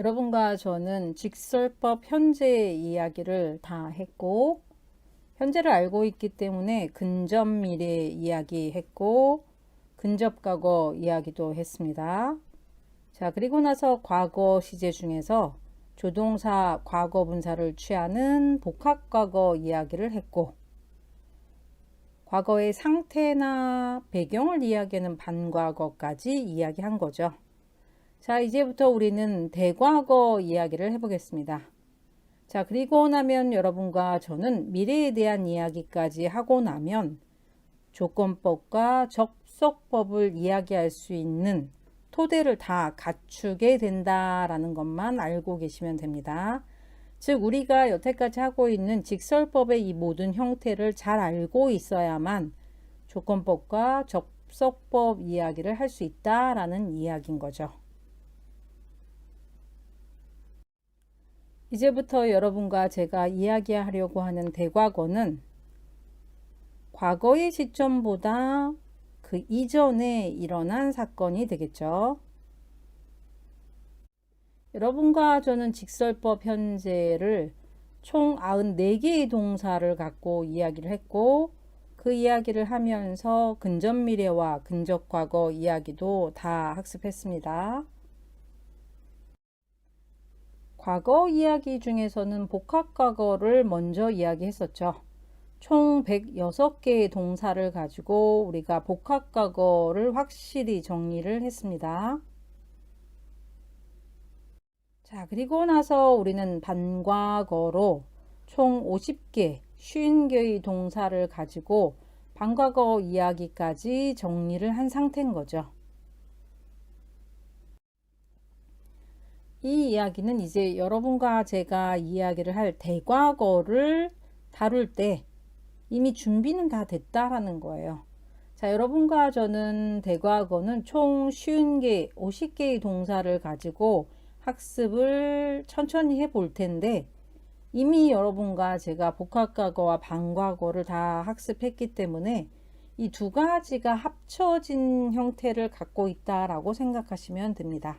여러분과 저는 직설법 현재 이야기를 다 했고, 현재를 알고 있기 때문에 근접 미래 이야기 했고, 근접 과거 이야기도 했습니다. 자, 그리고 나서 과거 시제 중에서 조동사 과거 분사를 취하는 복합 과거 이야기를 했고, 과거의 상태나 배경을 이야기하는 반과거까지 이야기한 거죠. 자, 이제부터 우리는 대과거 이야기를 해보겠습니다. 자, 그리고 나면 여러분과 저는 미래에 대한 이야기까지 하고 나면 조건법과 접속법을 이야기할 수 있는 토대를 다 갖추게 된다라는 것만 알고 계시면 됩니다. 즉, 우리가 여태까지 하고 있는 직설법의 이 모든 형태를 잘 알고 있어야만 조건법과 접속법 이야기를 할 수 있다라는 이야기인 거죠. 이제부터 여러분과 제가 이야기하려고 하는 대과거는 과거의 시점보다 그 이전에 일어난 사건이 되겠죠. 여러분과 저는 직설법 현재를 총 94개의 동사를 갖고 이야기를 했고, 그 이야기를 하면서 근접 미래와 근접 과거 이야기도 다 학습했습니다. 과거 이야기 중에서는 복합과거를 먼저 이야기했었죠. 총 106개의 동사를 가지고 우리가 복합과거를 확실히 정리를 했습니다. 자, 그리고 나서 우리는 반과거로 총 50개, 50개의 동사를 가지고 반과거 이야기까지 정리를 한 상태인 거죠. 이 이야기는 이제 여러분과 제가 이야기를 할 대과거를 다룰 때 이미 준비는 다 됐다라는 거예요. 자, 여러분과 저는 대과거는 총 50개, 50개의 동사를 가지고 학습을 천천히 해 볼 텐데 이미 여러분과 제가 복합과거와 반과거를 다 학습했기 때문에 이 두 가지가 합쳐진 형태를 갖고 있다라고 생각하시면 됩니다.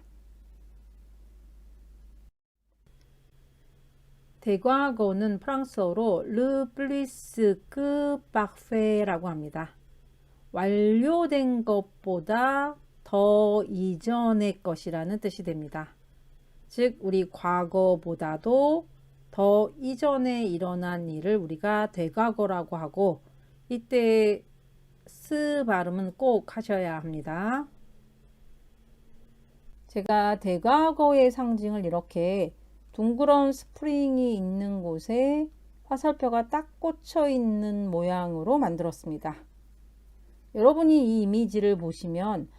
대과거는 프랑스어로 르 플리스 끄 파페라고 합니다. 완료된 것보다 더 이전의 것이라는 뜻이 됩니다. 즉 우리 과거보다도 더 이전에 일어난 일을 우리가 대과거라고 하고, 이때 스 발음은 꼭 하셔야 합니다. 제가 대과거의 상징을 이렇게 둥그런 스프링이 있는 곳에 화살표가 딱 꽂혀 있는 모양으로 만들었습니다. 여러분이 이 이미지를 보시면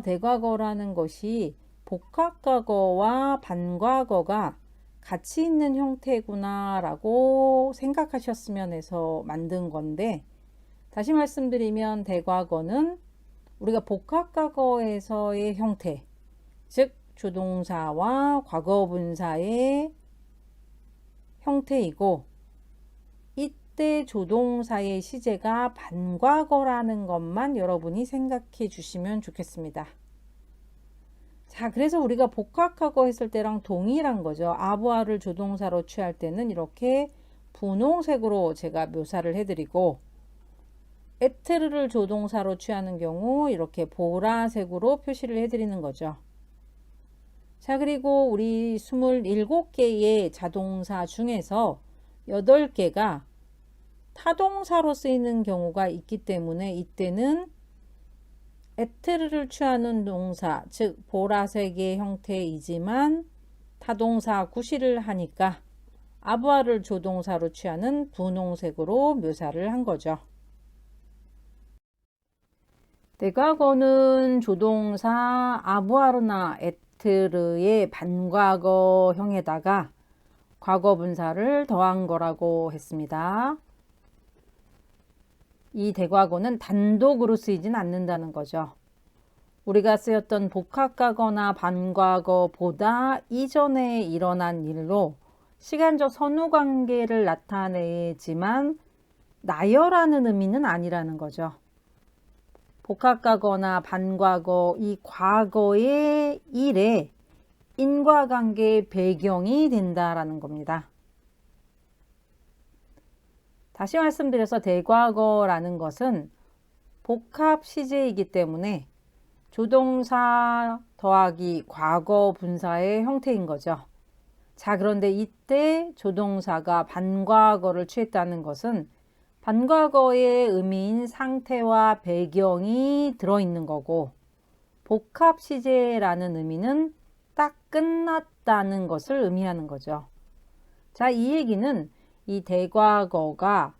대과거라는 것이 복합과거와 반과거가 같이 있는 형태구나 라고 생각하셨으면 해서 만든 건데, 다시 말씀드리면 대과거는 우리가 복합과거에서의 형태, 즉 조동사와 과거분사의 형태이고, 이때 조동사의 시제가 반과거라는 것만 여러분이 생각해 주시면 좋겠습니다. 자, 그래서 우리가 복합과거 했을 때랑 동일한 거죠. 아부아를 조동사로 취할 때는 이렇게 분홍색으로 제가 묘사를 해드리고, 에트르를 조동사로 취하는 경우 이렇게 보라색으로 표시를 해드리는 거죠. 자, 그리고 우리 27개의 자동사 중에서 8개가 타동사로 쓰이는 경우가 있기 때문에 이때는 에트르를 취하는 동사, 즉 보라색의 형태이지만 타동사 구실을 하니까 아부아를 조동사로 취하는 분홍색으로 묘사를 한 거죠. 대과거는 조동사 아부아르나 에트르의 반과거형에다가 과거분사를 더한 거라고 했습니다. 이 대과거는 단독으로 쓰이진 않는다는 거죠. 우리가 쓰였던 복합과거나 반과거보다 이전에 일어난 일로 시간적 선후관계를 나타내지만 나열하는 의미는 아니라는 거죠. 복합과거나 반과거, 이 과거의 일에 인과관계의 배경이 된다라는 겁니다. 다시 말씀드려서 대과거라는 것은 복합 시제이기 때문에 조동사 더하기 과거 분사의 형태인 거죠. 자, 그런데 이때 조동사가 반과거를 취했다는 것은 반과거의 의미인 상태와 배경이 들어있는 거고, 복합 시제라는 의미는 딱 끝났다는 것을 의미하는 거죠. 자, 이 얘기는 이 대과거가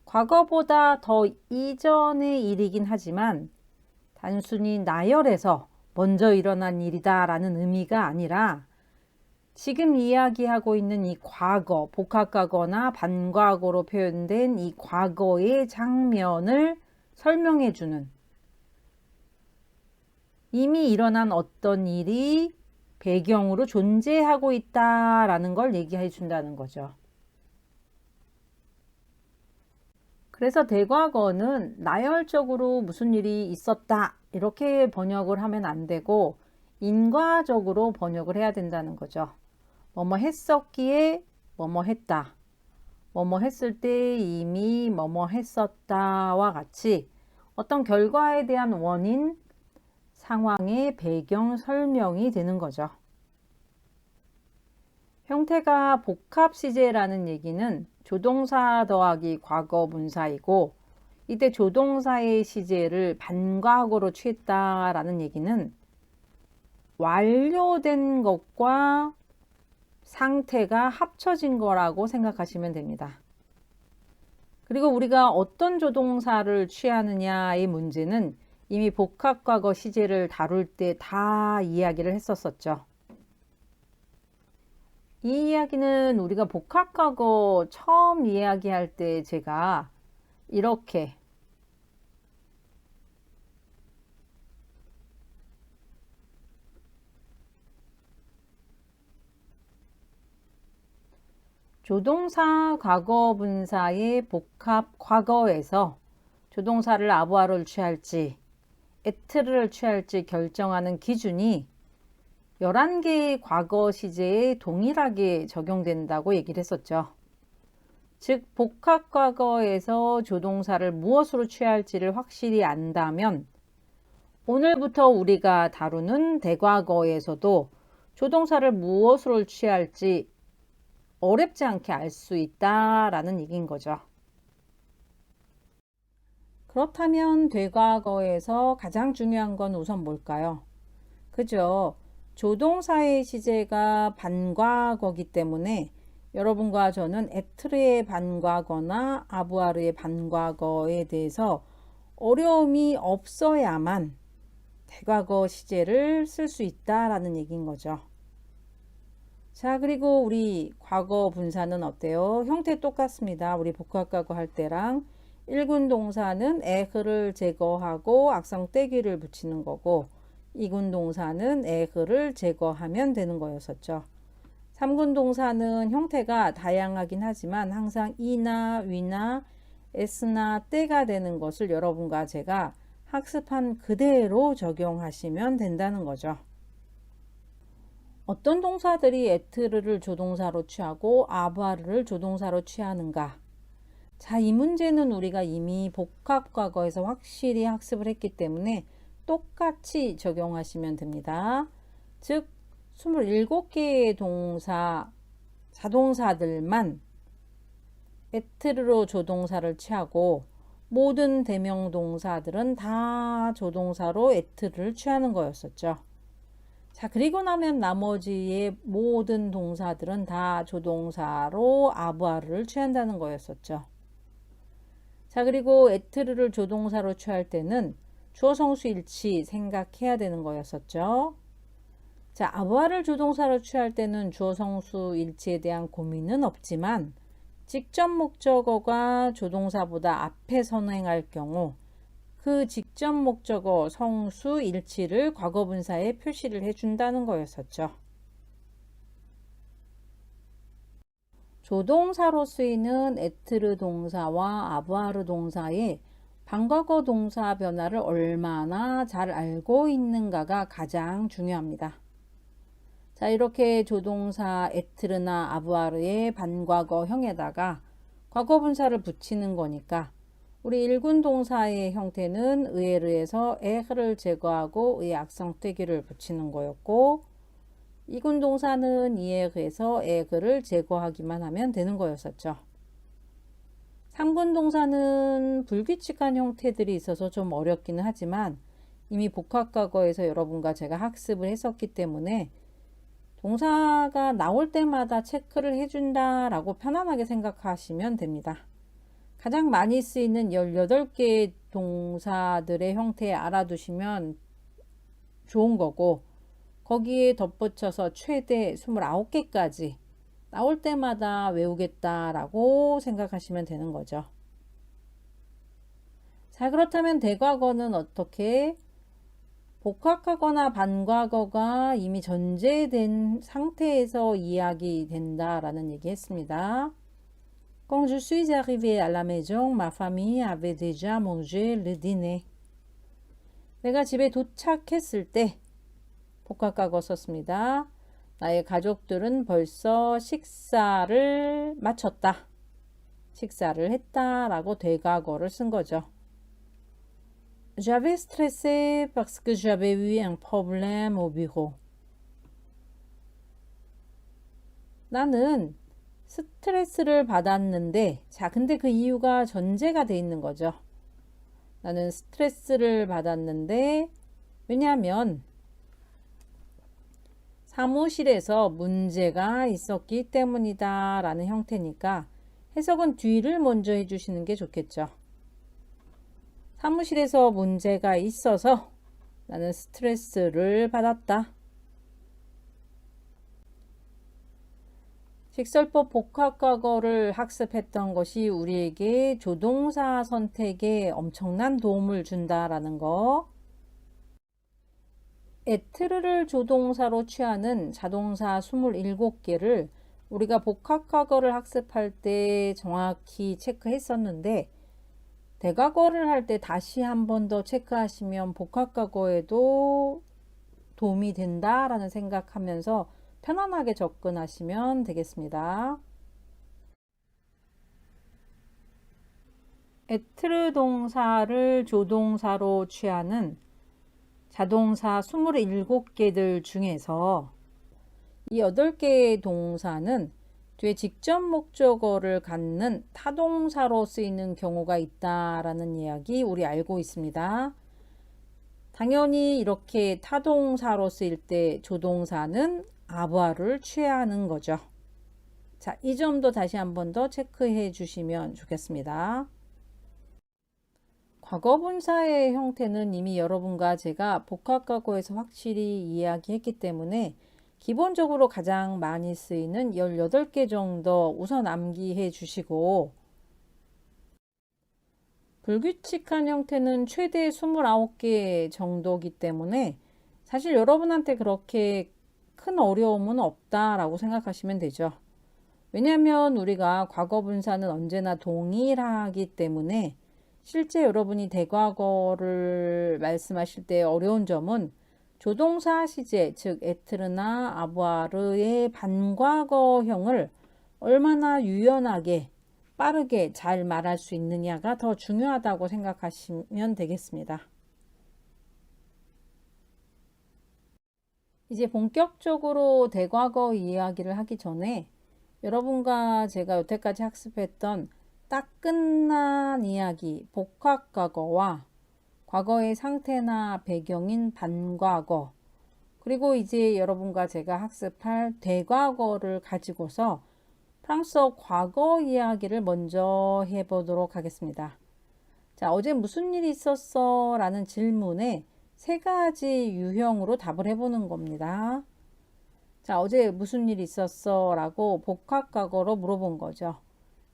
과거보다 더 이전의 일이긴 하지만 단순히 나열해서 먼저 일어난 일이다 라는 의미가 아니라 지금 이야기하고 있는 이 과거, 복합과거나 반과거로 표현된 이 과거의 장면을 설명해 주는, 이미 일어난 어떤 일이 배경으로 존재하고 있다라는 걸 얘기해 준다는 거죠. 그래서 대과거는 나열적으로 무슨 일이 있었다 이렇게 번역을 하면 안 되고 인과적으로 번역을 해야 된다는 거죠. 뭐뭐 했었기에 뭐뭐 했다, 뭐뭐 했을 때 이미 뭐뭐 했었다와 같이 어떤 결과에 대한 원인, 상황의 배경 설명이 되는 거죠. 형태가 복합 시제라는 얘기는 조동사 더하기 과거 분사이고, 이때 조동사의 시제를 반과거로 취했다라는 얘기는 완료된 것과 상태가 합쳐진 거라고 생각하시면 됩니다. 그리고 우리가 어떤 조동사를 취하느냐의 문제는 이미 복합과거 시제를 다룰 때 다 이야기를 했었었죠. 이 이야기는 우리가 복합과거 처음 이야기할 때 제가 이렇게 조동사 과거 분사의 복합 과거에서 조동사를 아부아를 취할지 에트를 취할지 결정하는 기준이 11개의 과거 시제에 동일하게 적용된다고 얘기를 했었죠. 즉 복합 과거에서 조동사를 무엇으로 취할지를 확실히 안다면 오늘부터 우리가 다루는 대과거에서도 조동사를 무엇으로 취할지 어렵지 않게 알 수 있다라는 얘기인 거죠. 그렇다면 대과거에서 가장 중요한 건 우선 뭘까요? 그죠? 조동사의 시제가 반과거기 때문에 여러분과 저는 에트르의 반과거나 아부아르의 반과거에 대해서 어려움이 없어야만 대과거 시제를 쓸 수 있다라는 얘기인 거죠. 자, 그리고 우리 과거 분사는 어때요? 형태 똑같습니다. 우리 복합과거 할 때랑 1군 동사는 에흐를 제거하고 악성 떼기를 붙이는 거고 2군 동사는 에흐를 제거하면 되는 거였었죠. 3군 동사는 형태가 다양하긴 하지만 항상 이나 위나 s나 때가 되는 것을 여러분과 제가 학습한 그대로 적용하시면 된다는 거죠. 어떤 동사들이 에트르를 조동사로 취하고 아부아르를 조동사로 취하는가? 자, 이 문제는 우리가 이미 복합과거에서 확실히 학습을 했기 때문에 똑같이 적용하시면 됩니다. 즉 27개의 동사, 자동사들만 에트르로 조동사를 취하고 모든 대명 동사들은 다 조동사로 에트르를 취하는 거였었죠. 자, 그리고 나면 나머지의 모든 동사들은 다 조동사로 아부아르를 취한다는 거였었죠. 자, 그리고 에트르를 조동사로 취할 때는 주어 성수 일치 생각해야 되는 거였었죠. 자, 아부아르를 조동사로 취할 때는 주어 성수 일치에 대한 고민은 없지만 직접 목적어가 조동사보다 앞에 선행할 경우 그 직접 목적어 성수 일치를 과거 분사에 표시를 해준다는 거였었죠. 조동사로 쓰이는 에트르 동사와 아부아르 동사의 반과거 동사 변화를 얼마나 잘 알고 있는가가 가장 중요합니다. 자, 이렇게 조동사 에트르나 아부아르의 반과거형에다가 과거분사를 붙이는 거니까 우리 일군 동사의 형태는 의에르에서 에흐를 제거하고 의의 악성태기를 붙이는 거였고, 이군 동사는 이에흐에서 에그를 제거하기만 하면 되는 거였었죠. 3군 동사는 불규칙한 형태들이 있어서 좀 어렵기는 하지만 이미 복합과거에서 여러분과 제가 학습을 했었기 때문에 동사가 나올 때마다 체크를 해준다 라고 편안하게 생각하시면 됩니다. 가장 많이 쓰이는 18개의 동사들의 형태 알아두시면 좋은 거고, 거기에 덧붙여서 최대 29개까지 나올 때마다 외우겠다라고 생각하시면 되는 거죠. 자, 그렇다면 대과거는 어떻게? 복합하거나 반과거가 이미 전제된 상태에서 이야기된다라는 얘기 했습니다. Quand je suis arrivé à la maison, ma famille avait déjà mangé le dîner. 내가 집에 도착했을 때 복합과거 썼습니다. 나의 가족들은 벌써 식사를 마쳤다. 식사를 했다라고 대과거를 쓴 거죠. J'avais stressé parce que j'avais eu un problème au bureau. 나는 스트레스를 받았는데, 자, 근데 그 이유가 전제가 돼 있는 거죠. 나는 스트레스를 받았는데, 왜냐하면 사무실에서 문제가 있었기 때문이다 라는 형태니까 해석은 뒤를 먼저 해주시는 게 좋겠죠. 사무실에서 문제가 있어서 나는 스트레스를 받았다. 식설법 복합과거를 학습했던 것이 우리에게 조동사 선택에 엄청난 도움을 준다라는 거. 에트르를 조동사로 취하는 자동사 27개를 우리가 복합과거를 학습할 때 정확히 체크했었는데, 대과거를 할 때 다시 한 번 더 체크하시면 복합과거에도 도움이 된다라는 생각하면서 편안하게 접근하시면 되겠습니다. 에트르 동사를 조동사로 취하는 자동사 27개들 중에서 이 8개의 동사는 뒤에 직접 목적어를 갖는 타동사로 쓰이는 경우가 있다라는 이야기 우리 알고 있습니다. 당연히 이렇게 타동사로 쓰일 때 조동사는 아부아를 취하는 거죠. 자, 이 점도 다시 한 번 더 체크해 주시면 좋겠습니다. 과거분사의 형태는 이미 여러분과 제가 복합과거에서 확실히 이야기했기 때문에 기본적으로 가장 많이 쓰이는 18개 정도 우선 암기해 주시고, 불규칙한 형태는 최대 29개 정도이기 때문에 사실 여러분한테 그렇게 큰 어려움은 없다라고 생각하시면 되죠. 왜냐하면 우리가 과거분사는 언제나 동일하기 때문에 실제 여러분이 대과거를 말씀하실 때 어려운 점은 조동사 시제, 즉 에트르나 아부아르의 반과거형을 얼마나 유연하게 빠르게 잘 말할 수 있느냐가 더 중요하다고 생각하시면 되겠습니다. 이제 본격적으로 대과거 이야기를 하기 전에 여러분과 제가 여태까지 학습했던 딱 끝난 이야기, 복합과거와 과거의 상태나 배경인 반과거, 그리고 이제 여러분과 제가 학습할 대과거를 가지고서 프랑스어 과거 이야기를 먼저 해보도록 하겠습니다. 자, 어제 무슨 일이 있었어? 라는 질문에 3가지 유형으로 답을 해보는 겁니다. 자, 어제 무슨 일이 있었어? 라고 복합과거로 물어본 거죠.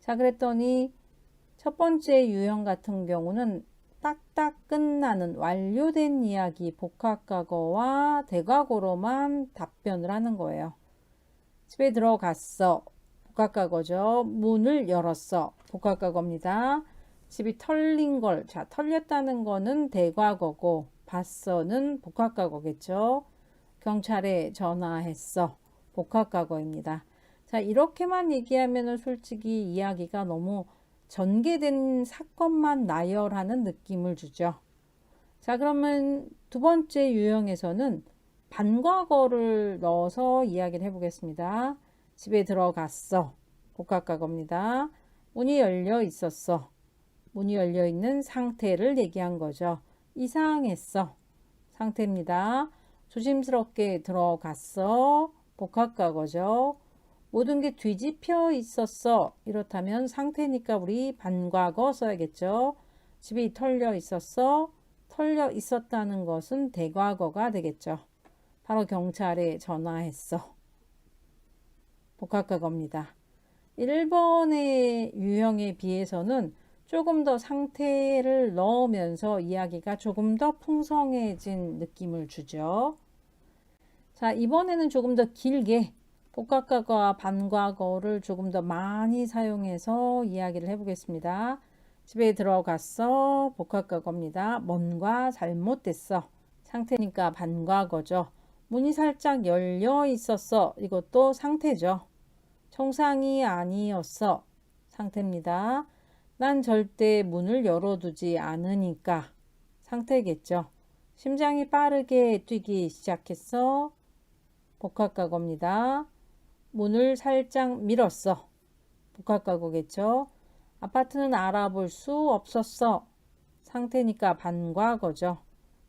자, 그랬더니 첫 번째 유형 같은 경우는 딱딱 끝나는 완료된 이야기 복합과거와 대과거로만 답변을 하는 거예요. 집에 들어갔어. 복합과거죠. 문을 열었어. 복합과거입니다. 집이 털린 걸, 털렸다는 거는 대과거고, 봤어는 복합과거겠죠. 경찰에 전화했어. 복합과거입니다. 자, 이렇게만 얘기하면은 솔직히 이야기가 너무 전개된 사건만 나열하는 느낌을 주죠. 자, 그러면 두 번째 유형에서는 반과거를 넣어서 이야기를 해보겠습니다. 집에 들어갔어. 복합과거입니다. 문이 열려 있었어. 문이 열려 있는 상태를 얘기한 거죠. 이상했어. 상태입니다. 조심스럽게 들어갔어. 복합과거죠. 모든 게 뒤집혀 있었어. 이렇다면 상태니까 우리 반과거 써야겠죠. 집이 털려 있었어. 털려 있었다는 것은 대과거가 되겠죠. 바로 경찰에 전화했어. 복합과거입니다. 1번의 유형에 비해서는 조금 더 상태를 넣으면서 이야기가 조금 더 풍성해진 느낌을 주죠. 자, 이번에는 조금 더 길게 복합과거와 반과거를 조금 더 많이 사용해서 이야기를 해보겠습니다. 집에 들어갔어. 복합과거입니다. 뭔가 잘못됐어. 상태니까 반과거죠. 문이 살짝 열려 있었어. 이것도 상태죠. 정상이 아니었어. 상태입니다. 난 절대 문을 열어두지 않으니까 상태겠죠. 심장이 빠르게 뛰기 시작했어. 복합과거입니다. 문을 살짝 밀었어. 복합과거겠죠. 아파트는 알아볼 수 없었어. 상태니까 반과거죠.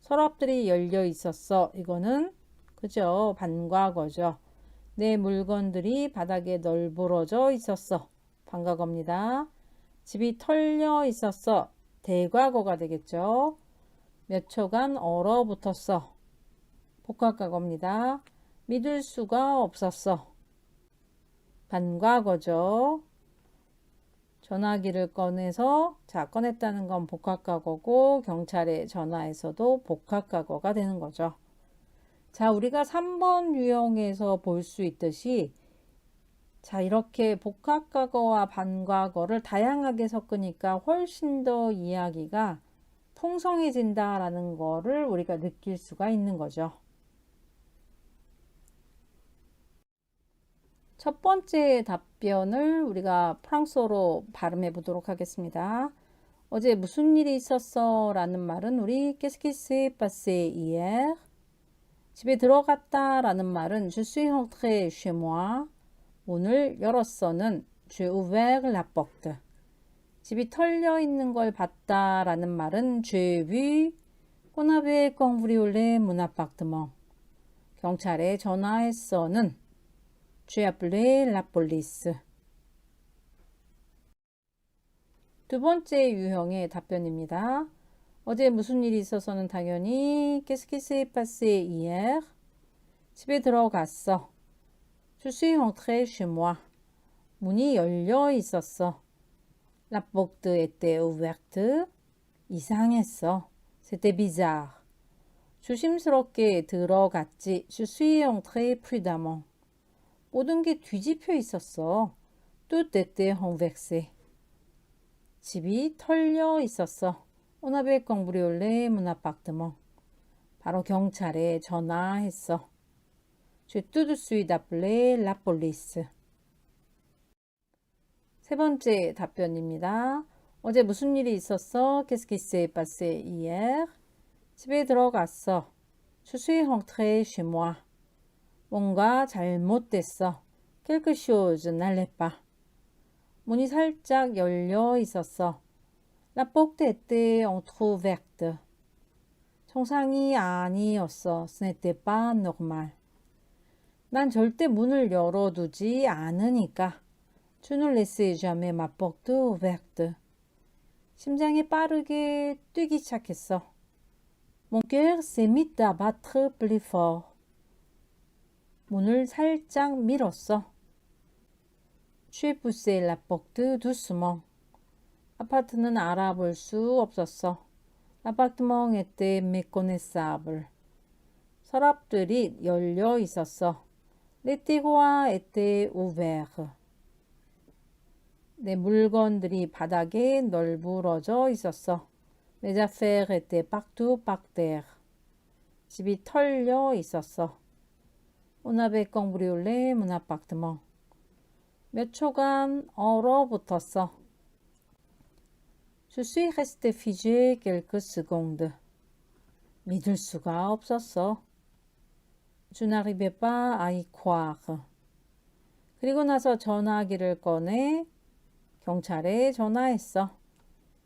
서랍들이 열려 있었어. 이거는 그죠? 반과거죠. 내 물건들이 바닥에 널브러져 있었어. 반과거입니다. 집이 털려 있었어. 대과거가 되겠죠. 몇 초간 얼어붙었어. 복합과거입니다. 믿을 수가 없었어. 반과거죠. 전화기를 꺼내서 꺼냈다는 건 복합과거고 경찰에 전화해서도 복합과거가 되는 거죠. 자, 우리가 3번 유형에서 볼 수 있듯이 자, 이렇게 복합과거와 반과거를 다양하게 섞으니까 훨씬 더 이야기가 풍성해진다라는 거를 우리가 느낄 수가 있는 거죠. 첫 번째 답변을 우리가 프랑스어로 발음해 보도록 하겠습니다. 어제 무슨 일이 있었어? 라는 말은 우리 Qu'est-ce qui s'est passé hier? 집에 들어갔다 라는 말은 Je suis rentré chez moi. 문을 열었어는 J'ai ouvert la porte. 집이 털려 있는 걸 봤다 라는 말은 J'ai vu qu'on avait cambriolé mon appartement. 경찰에 전화했어는 J'ai appelé la police. 두 번째 유형의 답변입니다. 어제 무슨 일이 있어서는 당연히 Qu'est-ce qui s'est passé hier? 집에 들어갔어. Je suis rentré chez moi. 문이 열려 있었어. La porte était ouverte. 이상했어. C'était bizarre. 조심스럽게 들어갔지. Je suis entré prudemment. 모든 게 뒤집혀 있었어. Tout était renversé. 집이 털려 있었어. On avait cambriolé mon appartement. 바로 경찰에 전화했어. J'ai tout de suite appelé la police. 세 번째 답변입니다. 어제 무슨 일이 있었어? Qu'est-ce qui s'est passé hier? 집에 들어갔어. Je suis rentré chez moi. 뭔가 잘못됐어. Quelque chose n'allait pas. 문이 살짝 열려 있었어. La porte était entrouverte. 정상이 아니었어. Ce n'était pas normal. 난 절대 문을 열어두지 않으니까. Tu ne laissais jamais ma porte ouverte. 심장이 빠르게 뛰기 시작했어. Mon cœur s'est mis à battre plus fort. 문을 살짝 밀었어. J'ai poussé la porte doucement. 아파트는 알아볼 수 없었어. L'appartement était méconnaissable. 서랍들이 열려 있었어. Les tiroirs étaient ouverts. 내 물건들이 바닥에 널브러져 있었어. Les affaires étaient partout par terre. 집이 털려 있었어. On avait cambriolé mon appartement. 몇 초간 얼어붙었어. Je suis resté figé quelques secondes. 믿을 수가 없었어. Je n'arrivais pas à y croire. 그리고 나서 전화기를 꺼내 경찰에 전화했어.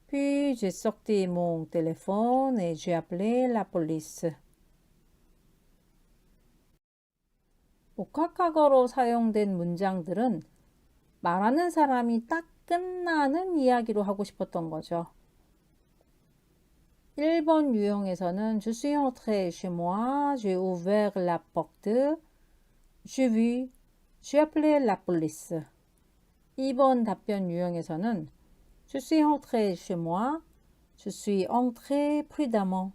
Puis j'ai sorti mon téléphone et j'ai appelé la police. 복합과거로 사용된 문장들은 말하는 사람이 딱 끝나는 이야기로 하고 싶었던 거죠. 1번 유형에서는 Je suis entré chez moi, j'ai ouvert la porte, j'ai vu, j'ai appelé la police. 2번 답변 유형에서는 Je suis entré chez moi, je suis entré prudemment,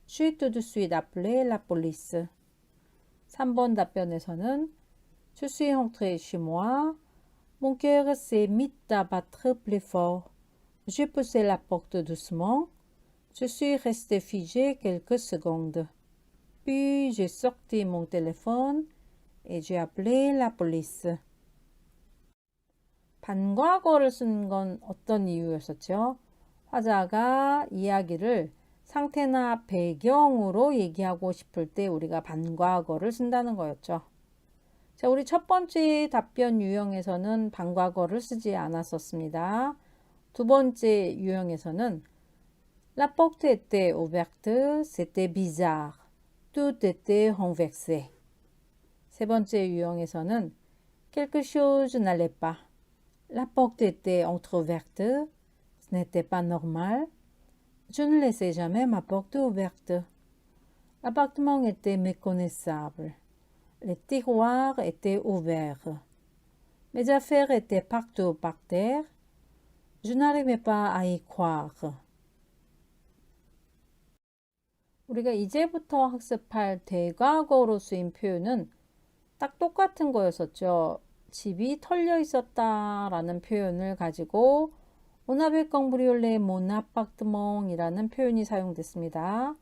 j'ai tout de suite appelé la police. 3번 답변에서는 Je suis entré chez moi, mon cœur s'est mis à battre plus fort. J'ai poussé la porte doucement. Je suis resté figé quelques secondes. Puis j'ai sorti mon téléphone et j'ai appelé la police. 반과거를 쓴 건 어떤 이유였었죠? 화자가 이야기를 상태나 배경으로 얘기하고 싶을 때 우리가 반과거를 쓴다는 거였죠. 자, 우리 첫 번째 답변 유형에서는 반과거를 쓰지 않았었습니다. 두 번째 유형에서는 La porte était ouverte, c'était bizarre. Tout était renversé. 세 번째 유형에서는 Quelque chose n'allait pas. La porte était entrouverte, ce n'était pas normal. Je ne laissais jamais ma porte ouverte. L'appartement était méconnaissable. Les tiroirs étaient ouverts. Mes affaires étaient partout par terre. Je n'arrivais pas à y croire. 우리가 이제부터 학습할 대과거로 쓰인 표현은 딱 똑같은 거였었죠. 집이 털려 있었다라는 표현을 가지고 On avait cambriolé mon appartement이라는 표현이 사용됐습니다.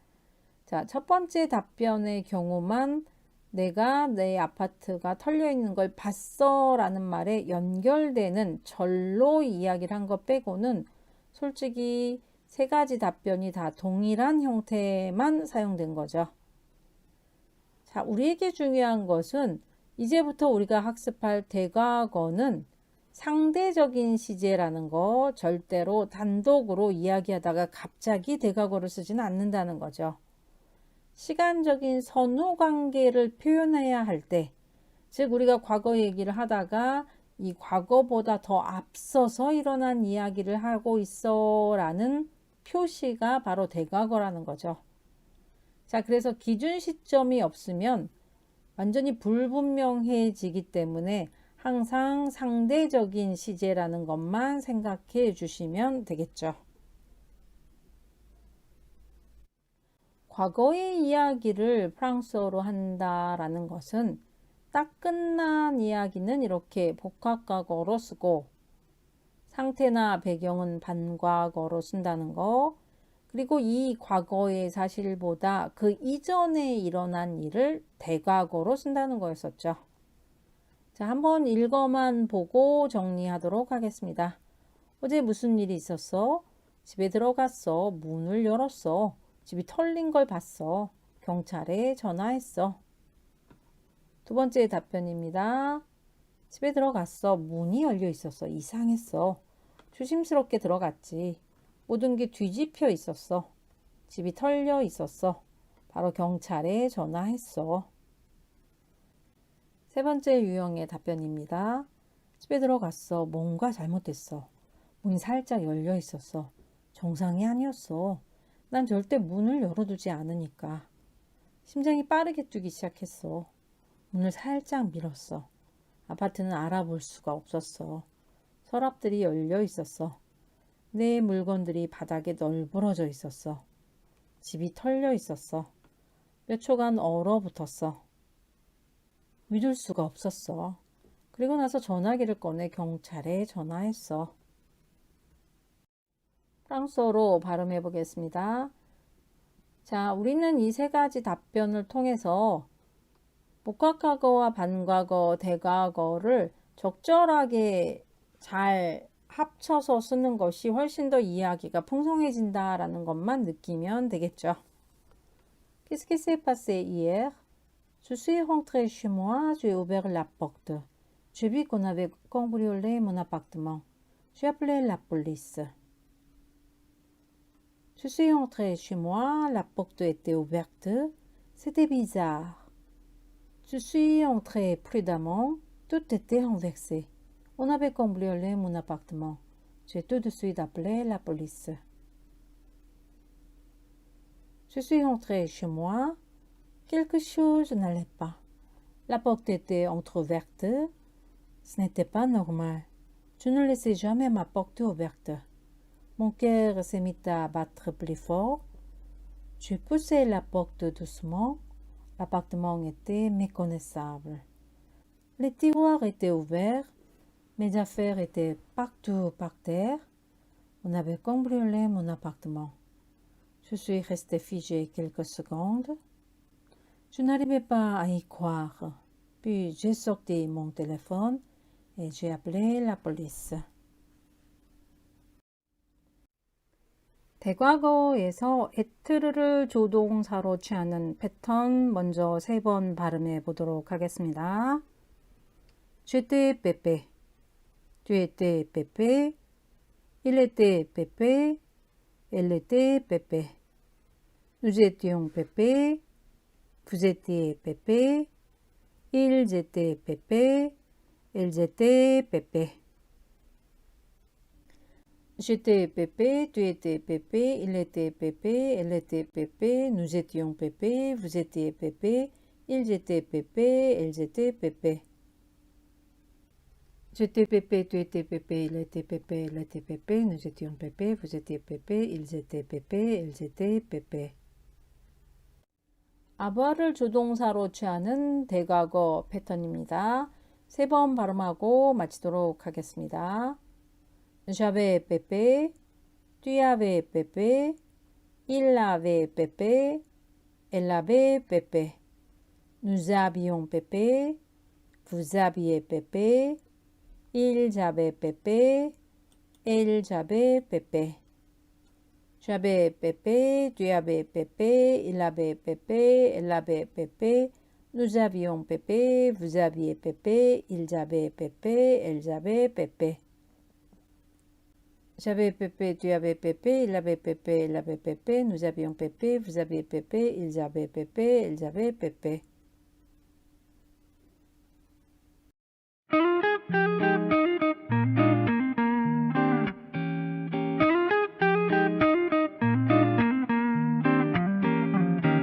자, 첫 번째 답변의 경우만 내가 내 아파트가 털려 있는 걸 봤어 라는 말에 연결되는 절로 이야기를 한 것 빼고는 솔직히 세 가지 답변이 다 동일한 형태만 사용된 거죠. 자, 우리에게 중요한 것은 이제부터 우리가 학습할 대과거는 상대적인 시제라는 거 절대로 단독으로 이야기하다가 갑자기 대과거를 쓰지는 않는다는 거죠. 시간적인 선후 관계를 표현해야 할 때, 즉 우리가 과거 얘기를 하다가 이 과거보다 더 앞서서 일어난 이야기를 하고 있어 라는 표시가 바로 대과거라는 거죠. 자, 그래서 기준 시점이 없으면 완전히 불분명해지기 때문에 항상 상대적인 시제라는 것만 생각해 주시면 되겠죠. 과거의 이야기를 프랑스어로 한다라는 것은 딱 끝난 이야기는 이렇게 복합과거로 쓰고 상태나 배경은 반과거로 쓴다는 거, 그리고 이 과거의 사실보다 그 이전에 일어난 일을 대과거로 쓴다는 거였었죠. 자, 한번 읽어만 보고 정리하도록 하겠습니다. 어제 무슨 일이 있었어? 집에 들어갔어. 문을 열었어. 집이 털린 걸 봤어. 경찰에 전화했어. 두 번째 답변입니다. 집에 들어갔어. 문이 열려 있었어. 이상했어. 조심스럽게 들어갔지. 모든 게 뒤집혀 있었어. 집이 털려 있었어. 바로 경찰에 전화했어. 세 번째 유형의 답변입니다. 집에 들어갔어. 뭔가 잘못됐어. 문이 살짝 열려 있었어. 정상이 아니었어. 난 절대 문을 열어두지 않으니까. 심장이 빠르게 뛰기 시작했어. 문을 살짝 밀었어. 아파트는 알아볼 수가 없었어. 서랍들이 열려 있었어. 내 물건들이 바닥에 널브러져 있었어. 집이 털려 있었어. 몇 초간 얼어붙었어. 믿을 수가 없었어. 그리고 나서 전화기를 꺼내 경찰에 전화했어. 프랑스어로 발음해 보겠습니다. 자, 우리는 이 세 가지 답변을 통해서 복합과거와 반과거, 대과거를 적절하게 잘 합쳐서 쓰는 것이 훨씬 더 이야기가 풍성해진다라는 것만 느끼면 되겠죠. Qu'est-ce qui s'est passé hier? Je suis rentrée chez moi, j'ai ouvert la porte. J'ai vu qu'on avait cambriolé mon appartement. J'ai appelé la police. Je suis rentrée chez moi, la porte était ouverte. C'était bizarre. Je suis entrée prudemment, tout était renversé. On avait cambriolé mon appartement. J'ai tout de suite appelé la police. Je suis rentrée chez moi. Quelque chose n'allait pas. La porte était entr'ouverte. Ce n'était pas normal. Je ne laissais jamais ma porte ouverte. Mon cœur s'est mis à battre plus fort. Je poussais la porte doucement. L'appartement était méconnaissable. Les tiroirs étaient ouverts. Mes affaires étaient partout par terre. On avait cambriolé mon appartement. Je suis restée figée quelques secondes. Je n'arrivais pas à y croire. Puis j'ai sorti mon téléphone et j'ai appelé la police. 대과거에서 에트르를 조동사로 취하는 패턴 먼저 3번 발음해 보도록 하겠습니다. J'étais pépé. Tu étais pépé. Il était pépé. Elle était pépé. Nous étions pépé. Vous étiez pépé. Ils étaient pépé. Elles étaient pépé. J'étais pépé, tu étais pépé, il était pépé, elle était pépé, nous étions pépé, vous étiez pépé, ils étaient pépé, elles étaient pépé. J'étais pépé, tu étais pépé, il était pépé, elle était pépé, nous étions pépé, vous étiez pépé, ils étaient pépé, elles étaient pépé. a버를 조동사로 취하는 대과거 패턴입니다. 3번 발음하고 마치도록 하겠습니다. J'avais pépé, tu avais pépé, il avait pépé, elle avait pépé. Nous avions pépé, vous aviez pépé, ils avaient pépé, elles avaient pépé. J'avais pépé, tu avais pépé, il avait pépé, elle avait pépé. Nous avions pépé, vous aviez pépé, ils avaient pépé, elles avaient pépé. J'avais pépé, tu avais pépé, il avait pépé, elle avait pépé. Nous avions pépé, vous aviez pépé, ils avaient pépé, elles avaient pépé.